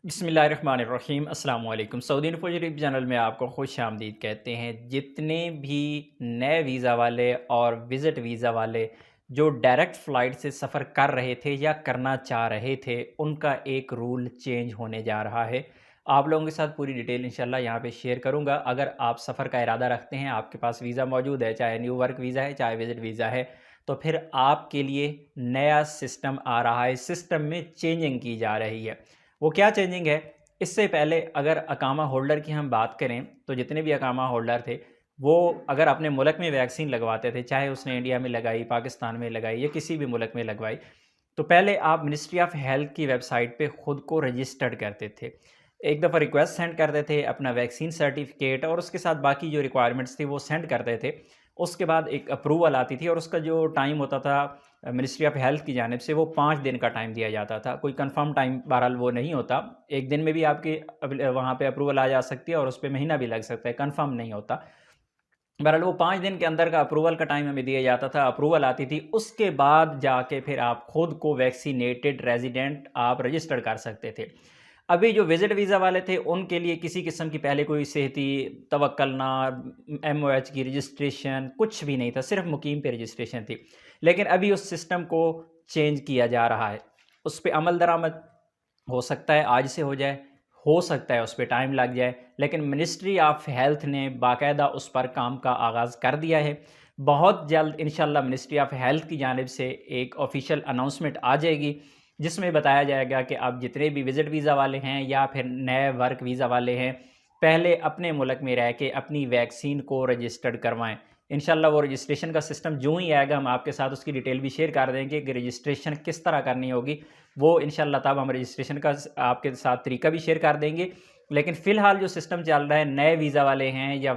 बिस्मिल्लाहिर्रहमानिर्रहीम अस्सलाम वालेकुम। सऊदी इन्फो यूट्यूब चैनल में आपको खुश आमदीद कहते हैं। जितने भी नए वीज़ा वाले और विज़िट वीज़ा वाले जो डायरेक्ट फ़्लाइट से सफ़र कर रहे थे या करना चाह रहे थे, उनका एक रूल चेंज होने जा रहा है। आप लोगों के साथ पूरी डिटेल इंशाल्लाह यहाँ पे शेयर करूँगा। अगर आप सफ़र का इरादा रखते हैं, आपके पास वीज़ा मौजूद है, चाहे न्यू वर्क वीज़ा है, चाहे विज़िट वीज़ा है, तो फिर आपके लिए नया सिस्टम आ रहा है। सिस्टम में चेंजिंग की जा रही है। वो क्या चेंजिंग है? इससे पहले अगर अकामा होल्डर की हम बात करें, तो जितने भी अकामा होल्डर थे, वो अगर अपने मुल्क में वैक्सीन लगवाते थे, चाहे उसने इंडिया में लगाई, पाकिस्तान में लगाई या किसी भी मुल्क में लगवाई, तो पहले आप मिनिस्ट्री ऑफ हेल्थ की वेबसाइट पे खुद को रजिस्टर्ड करते थे। एक दफ़ा रिक्वेस्ट सेंड करते थे, अपना वैक्सीन सर्टिफ़िकेट और उसके साथ बाकी जो रिक्वायरमेंट्स थी वो सेंड करते थे। उसके बाद एक अप्रूवल आती थी और उसका जो टाइम होता था मिनिस्ट्री ऑफ हेल्थ की जानिब से, वो 5 दिन का टाइम दिया जाता था। कोई कन्फर्म टाइम बहरहाल वो नहीं होता। 1 दिन में भी आपकी वहाँ पे अप्रूवल आ जा सकती है और उस पे महीना भी लग सकता है, कन्फर्म नहीं होता। बहरहाल वो 5 दिन के अंदर का अप्रूवल का टाइम हमें दिया जाता था, अप्रूवल आती थी, उसके बाद जाके फिर आप खुद को वैक्सीनेटेड रेज़िडेंट आप रजिस्टर कर सकते थे। अभी जो विज़िट वीज़ा वाले थे, उनके लिए किसी किस्म की पहले कोई सेहती, तवक्लना, MOH की रजिस्ट्रेशन कुछ भी नहीं था, सिर्फ़ मुकीम पे रजिस्ट्रेशन थी। लेकिन अभी उस सिस्टम को चेंज किया जा रहा है। उस पे अमल दरामद हो सकता है आज से हो सकता है उस पे टाइम लग जाए, लेकिन मिनिस्ट्री ऑफ हेल्थ ने बाकायदा उस पर काम का आगाज़ कर दिया है। बहुत जल्द इंशाल्लाह मिनिस्ट्री ऑफ हेल्थ की जानिब से एक ऑफ़िशियल अनाउंसमेंट आ जाएगी, जिसमें बताया जाएगा कि आप जितने भी विज़िट वीज़ा वाले हैं या फिर नए वर्क वीज़ा वाले हैं, पहले अपने मुल्क में रह के अपनी वैक्सीन को रजिस्टर्ड करवाएँ। इंशाल्लाह वो रजिस्ट्रेशन का सिस्टम जो ही आएगा, हम आपके साथ उसकी डिटेल भी शेयर कर देंगे कि रजिस्ट्रेशन किस तरह करनी होगी। वो इंशाल्लाह तब हम रजिस्ट्रेशन का आपके साथ तरीका भी शेयर कर देंगे। लेकिन फ़िलहाल जो सिस्टम चल रहा है, नए वीज़ा वाले हैं या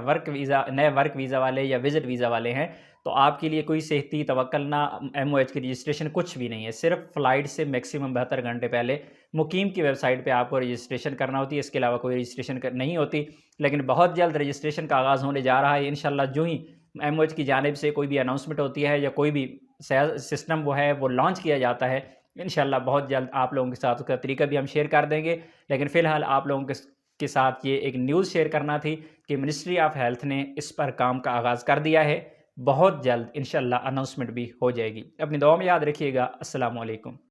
नए वर्क वीज़ा वाले या विज़िट वीज़ा वाले हैं, तो आपके लिए कोई सेहती, तवक्लना, MOH की रजिस्ट्रेशन कुछ भी नहीं है। सिर्फ़ फ़्लाइट से मैक्सिमम 72 घंटे पहले मुकीम की वेबसाइट पे आपको रजिस्ट्रेशन करना होती है, इसके अलावा कोई रजिस्ट्रेशन नहीं होती। लेकिन बहुत जल्द रजिस्ट्रेशन का आगाज़ होने जा रहा है। इंशाल्लाह जो ही MOH की जानिब से कोई भी अनाउंसमेंट होती है या कोई भी सिस्टम वो है वो लॉन्च किया जाता है, इंशाल्लाह बहुत जल्द आप लोगों के साथ उसका तरीका भी हम शेयर कर देंगे। लेकिन फ़िलहाल आप लोगों के साथ ये एक न्यूज़ शेयर करना थी कि मिनिस्ट्री ऑफ हेल्थ ने इस पर काम का आगाज़ कर दिया है। बहुत जल्द इंशाल्लाह अनाउंसमेंट भी हो जाएगी। अपनी दुआ में याद रखिएगा। अस्सलामु अलैकुम।